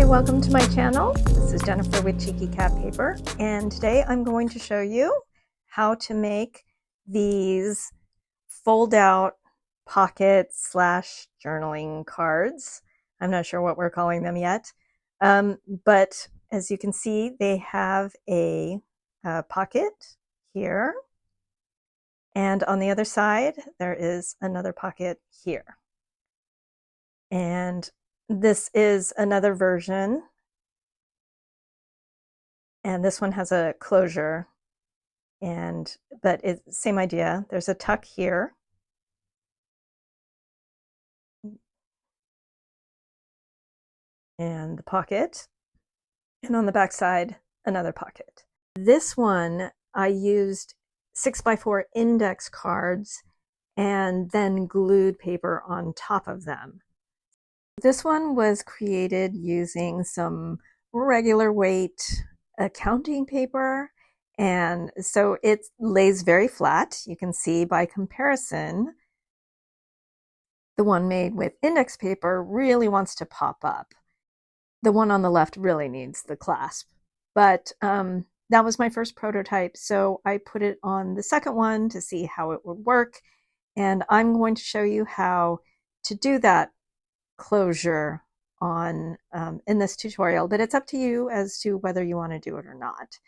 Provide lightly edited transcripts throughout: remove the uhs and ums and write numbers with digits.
welcome to my channel. This is Jennifer with Cheeky Cat Paper, and today I'm going to show you how to make these fold-out pocket / journaling cards. I'm not sure what we're calling them yet, but as you can see, they have a pocket here, and on the other side there is another pocket here. And this is another version, and this one has a closure, but it's same idea. There's a tuck here, and the pocket, and on the back side another pocket. This one I used 6x4 index cards and then glued paper on top of them. This one was created using some regular weight accounting paper, and so it lays very flat. You can see by comparison, the one made with index paper really wants to pop up. The one on the left really needs the clasp, but that was my first prototype, so I put it on the second one to see how it would work, and I'm going to show you how to do that closure on in this tutorial, but it's up to you as to whether you want to do it or not.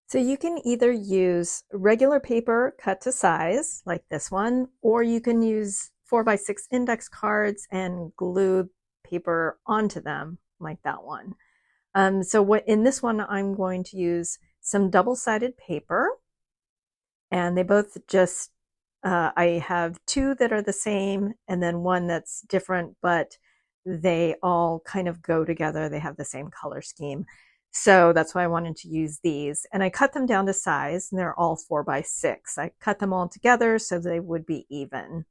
So you can either use regular paper cut to size like this one, or you can use 4x6 index cards and glue paper onto them like that one. So in this one I'm going to use some double-sided paper, and they both just I have two that are the same and then one that's different, but they all kind of go together. They have the same color scheme. So that's why I wanted to use these. And I cut them down to size, and they're all 4x6. I cut them all together so they would be even.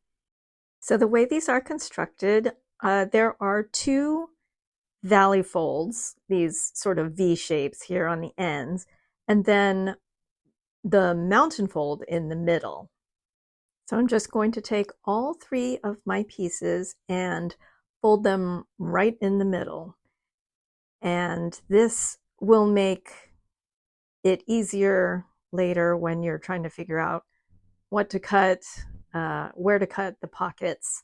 So the way these are constructed, there are two valley folds, these sort of V shapes here on the ends, and then the mountain fold in the middle. So I'm just going to take all three of my pieces and fold them right in the middle. And this will make it easier later when you're trying to figure out what to cut, where to cut the pockets.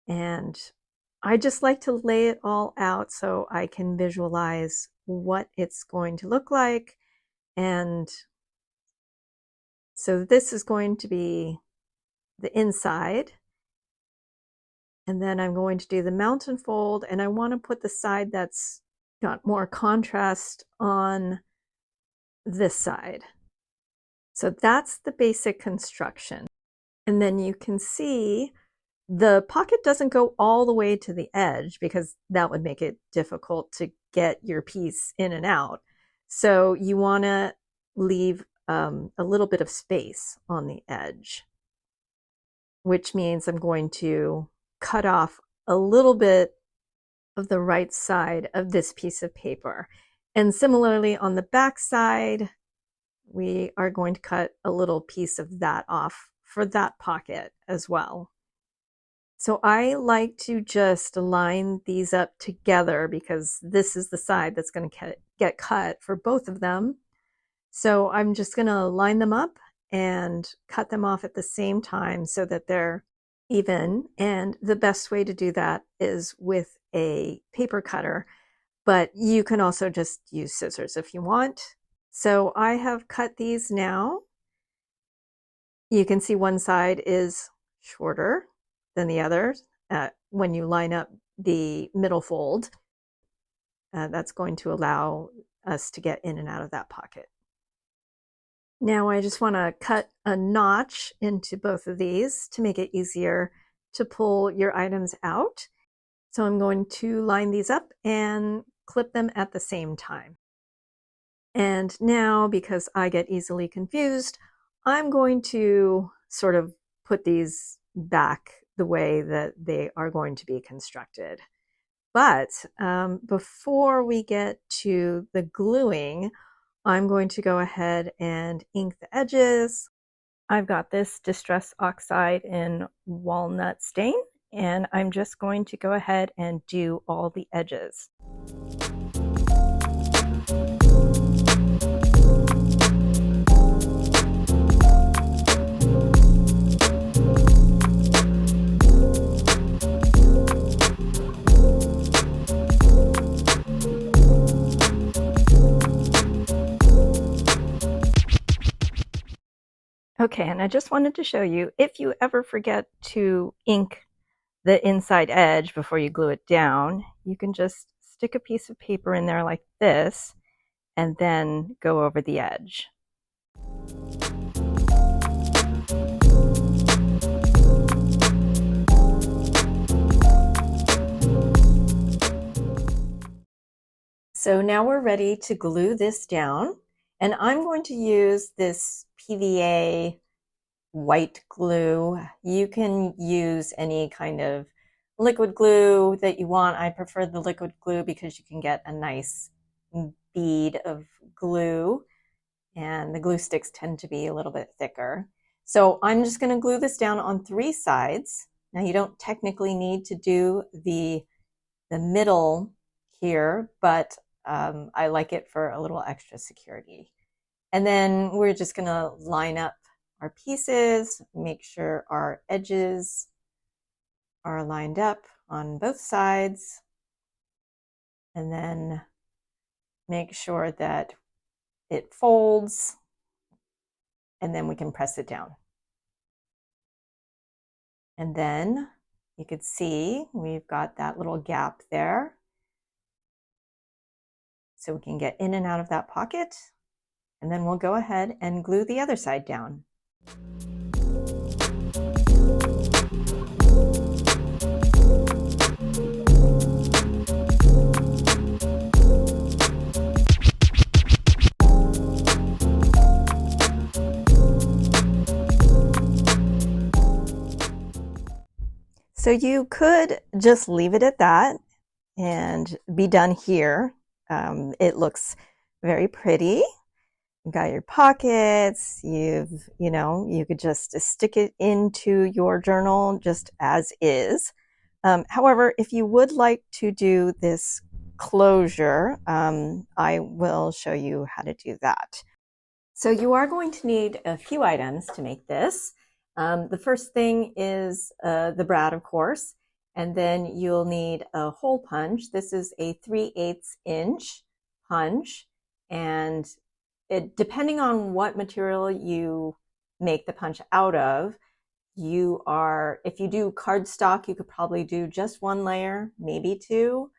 And I just like to lay it all out so I can visualize what it's going to look like. And so this is going to be the inside, and then I'm going to do the mountain fold, and I want to put the side that's got more contrast on this side. So that's the basic construction. And then you can see the pocket doesn't go all the way to the edge because that would make it difficult to get your piece in and out. So you want to leave a little bit of space on the edge, which means I'm going to cut off a little bit of the right side of this piece of paper. And similarly on the back side, we are going to cut a little piece of that off for that pocket as well. So I like to just line these up together because this is the side that's going to get cut for both of them. So I'm just going to line them up and cut them off at the same time so that they're even. And the best way to do that is with a paper cutter, but you can also just use scissors if you want. So I have cut these now. You can see one side is shorter than the other when you line up the middle fold. That's going to allow us to get in and out of that pocket. Now I just want to cut a notch into both of these to make it easier to pull your items out. So I'm going to line these up and clip them at the same time. And now, because I get easily confused, I'm going to sort of put these back the way that they are going to be constructed. But before we get to the gluing, I'm going to go ahead and ink the edges. I've got this Distress Oxide in Walnut Stain, and I'm just going to go ahead and do all the edges. Okay, and I just wanted to show you, if you ever forget to ink the inside edge before you glue it down, you can just stick a piece of paper in there like this and then go over the edge. So now we're ready to glue this down, and I'm going to use this PVA white glue. You can use any kind of liquid glue that you want. I prefer the liquid glue because you can get a nice bead of glue, and the glue sticks tend to be a little bit thicker. So I'm just going to glue this down on 3 sides. Now you don't technically need to do the middle here, but I like it for a little extra security. And then we're just going to line up our pieces, make sure our edges are lined up on both sides, and then make sure that it folds, and then we can press it down. And then you can see we've got that little gap there, so we can get in and out of that pocket. And then we'll go ahead and glue the other side down. So you could just leave it at that and be done here. It looks very pretty. You've got your pockets, you could just stick it into your journal just as is. However, if you would like to do this closure, I will show you how to do that. So you are going to need a few items to make this. The first thing is the brad, of course, and then you'll need a hole punch. This is a 3/8 inch punch, and depending on what material you make the punch out of, if you do cardstock, you could probably do just 1 layer, maybe 2.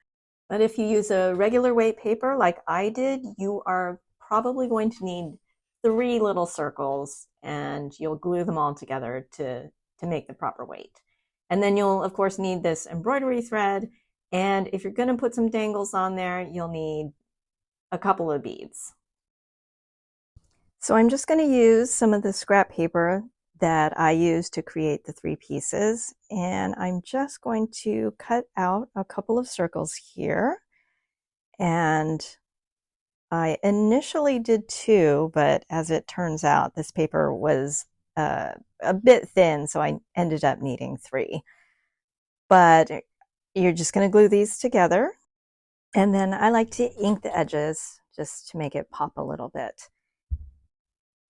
But if you use a regular weight paper like I did, you are probably going to need 3 little circles, and you'll glue them all together to make the proper weight. And then you'll, of course, need this embroidery thread. And if you're going to put some dangles on there, you'll need a couple of beads. So I'm just going to use some of the scrap paper that I used to create the 3 pieces, and I'm just going to cut out a couple of circles here. And I initially did 2, but as it turns out, this paper was a bit thin, so I ended up needing 3. But you're just going to glue these together, and then I like to ink the edges just to make it pop a little bit.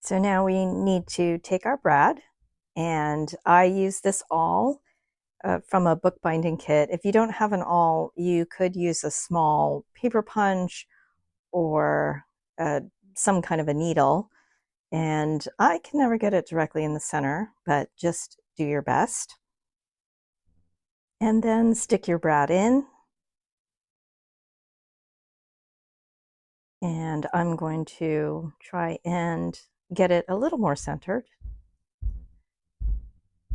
So now we need to take our brad, and I use this awl from a bookbinding kit. If you don't have an awl, you could use a small paper punch or some kind of a needle. And I can never get it directly in the center, but just do your best. And then stick your brad in. And I'm going to try and get it a little more centered.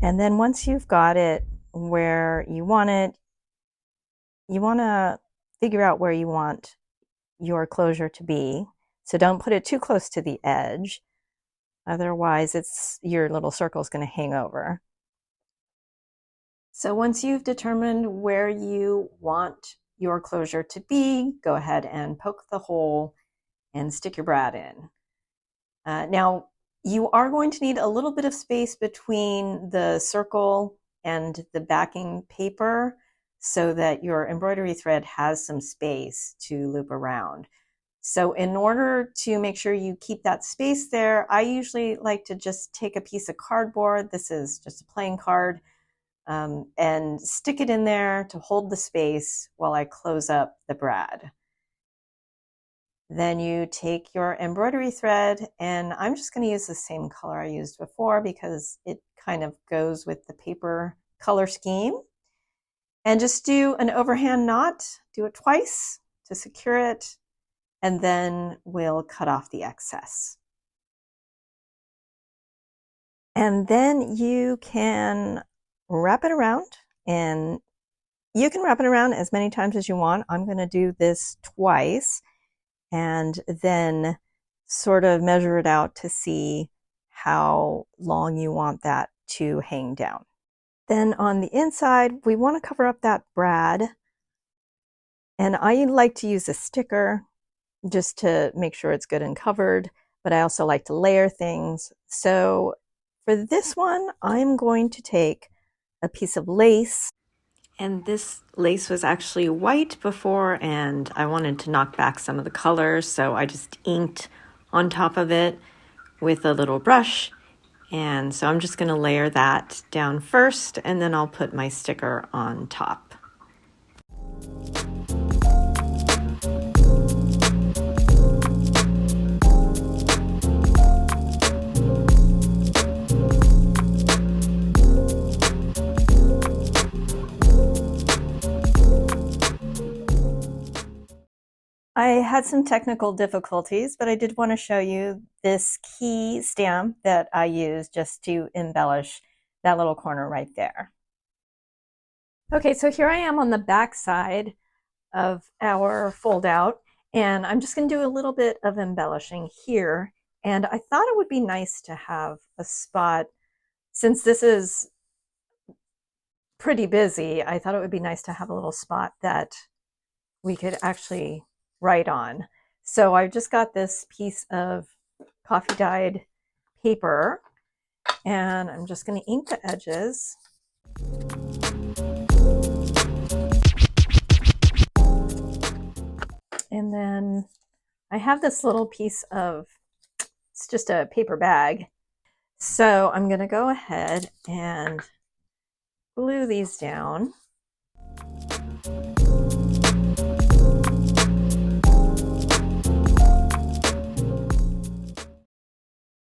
And then once you've got it where you want it, you want to figure out where you want your closure to be. So don't put it too close to the edge. Otherwise, your little circle is going to hang over. So once you've determined where you want your closure to be, go ahead and poke the hole and stick your brad in. Now, you are going to need a little bit of space between the circle and the backing paper. so that your embroidery thread has some space to loop around. So in order to make sure you keep that space there, I usually like to just take a piece of cardboard. This is just a plain card, and stick it in there to hold the space while I close up the brad. Then you take your embroidery thread, and I'm just going to use the same color I used before because it kind of goes with the paper color scheme. And just do an overhand knot, do it twice to secure it, and then we'll cut off the excess. And then you can wrap it around, and you can wrap it around as many times as you want. I'm going to do this twice and then sort of measure it out to see how long you want that to hang down. Then on the inside, we want to cover up that brad. And I like to use a sticker just to make sure it's good and covered, but I also like to layer things. So for this one, I'm going to take a piece of lace, and this lace was actually white before, and I wanted to knock back some of the colors, so I just inked on top of it with a little brush. And so I'm just going to layer that down first, and then I'll put my sticker on top. I had some technical difficulties, but I did want to show you this key stamp that I use just to embellish that little corner right there. Okay, so here I am on the back side of our fold out, and I'm just going to do a little bit of embellishing here. And I thought it would be nice to have a spot, since this is pretty busy, I thought it would be nice to have a little spot that we could actually write on. So I just got this piece of coffee dyed paper, and I'm just going to ink the edges. And then I have this little piece of, it's just a paper bag. So I'm going to go ahead and glue these down.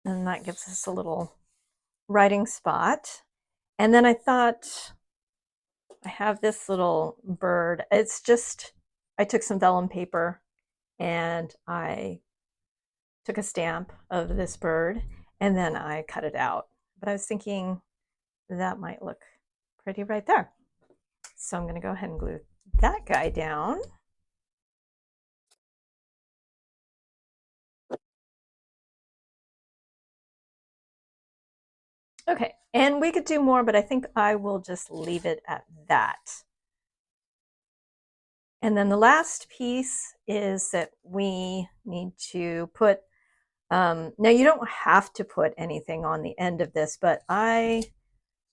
And that gives us a little writing spot. And then I thought, I have this little bird. It's just, I took some vellum paper and I took a stamp of this bird, and then I cut it out. But I was thinking that might look pretty right there. So I'm going to go ahead and glue that guy down. Okay, and we could do more, but I think I will just leave it at that. And then the last piece is that we need to put, now you don't have to put anything on the end of this, but I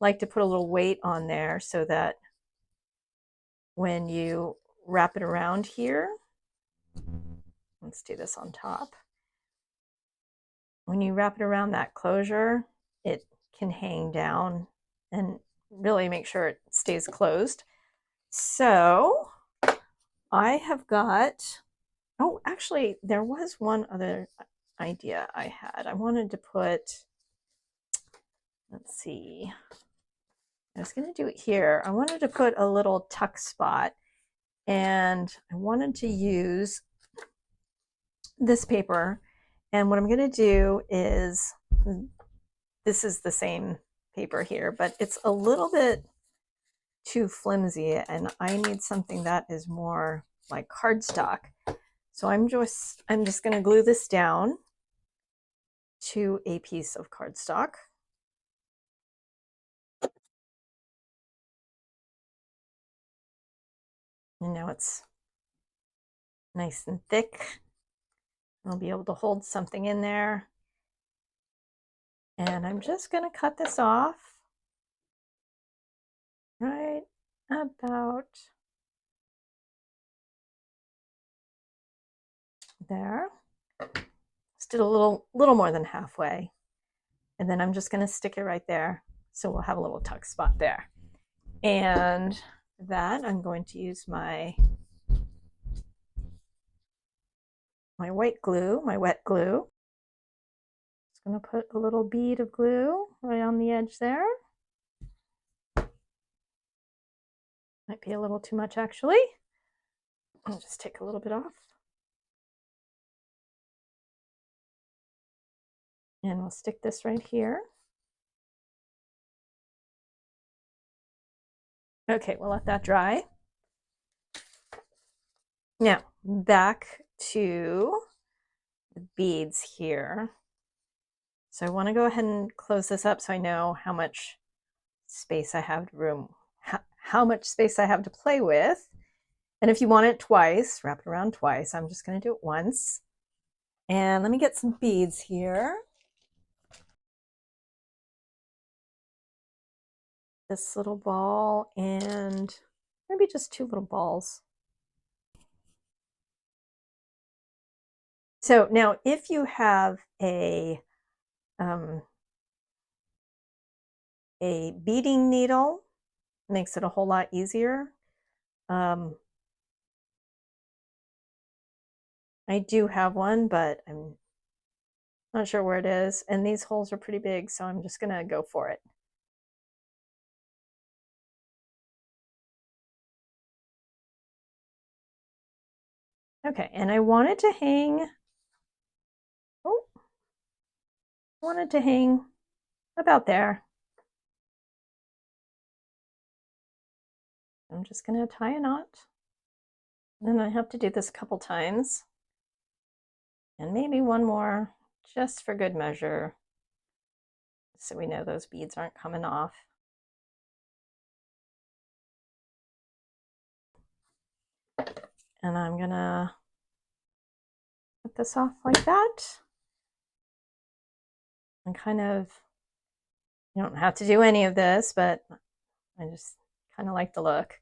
like to put a little weight on there so that when you wrap it around here, let's do this on top. When you wrap it around that closure, it can hang down and really make sure it stays closed. So I have got, oh, actually, there was one other idea I had. I wanted to put, let's see, I was going to do it here. I wanted to put a little tuck spot, and I wanted to use this paper. And what I'm going to do is, this is the same paper here, but it's a little bit too flimsy, and I need something that is more like cardstock. So I'm just going to glue this down to a piece of cardstock. And now it's nice and thick. I'll be able to hold something in there. And I'm just going to cut this off right about there. Just did a little more than halfway. And then I'm just going to stick it right there. So we'll have a little tuck spot there. And that I'm going to use my white glue, my wet glue. Just going to put a little bead of glue right on the edge there. Might be a little too much actually. I'll just take a little bit off. And we'll stick this right here. Okay, we'll let that dry. Now, back to the beads here. So I want to go ahead and close this up so I know how much space I have how much space I have to play with. And if you want it twice, wrap it around twice. I'm just going to do it once. And let me get some beads here. This little ball and maybe just 2 little balls. So now if you have a beading needle, it makes it a whole lot easier. I do have one, but I'm not sure where it is. And these holes are pretty big, so I'm just gonna go for it. Okay, and I wanted to hang, about there. I'm just gonna tie a knot. And then I have to do this a couple times. And maybe one more, just for good measure, so we know those beads aren't coming off. And I'm gonna put this off like that. And kind of, you don't have to do any of this, but I just kind of like the look.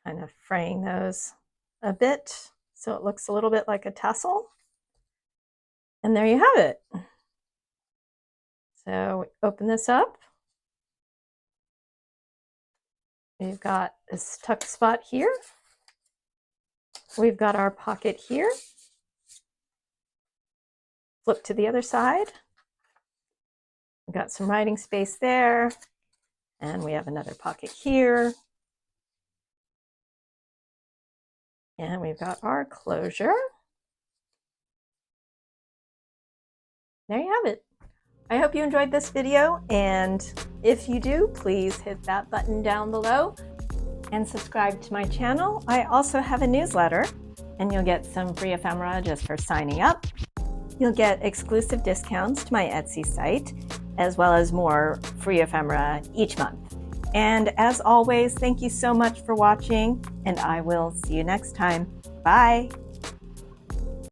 Kind of fraying those a bit so it looks a little bit like a tassel. And there you have it. So open this up. We've got this tuck spot here. We've got our pocket here. Flip to the other side. We've got some writing space there. And we have another pocket here. And we've got our closure. There you have it. I hope you enjoyed this video, and if you do, please hit that button down below and subscribe to my channel. I also have a newsletter, and you'll get some free ephemera just for signing up. You'll get exclusive discounts to my Etsy site, as well as more free ephemera each month. And as always, thank you so much for watching, and I will see you next time. Bye!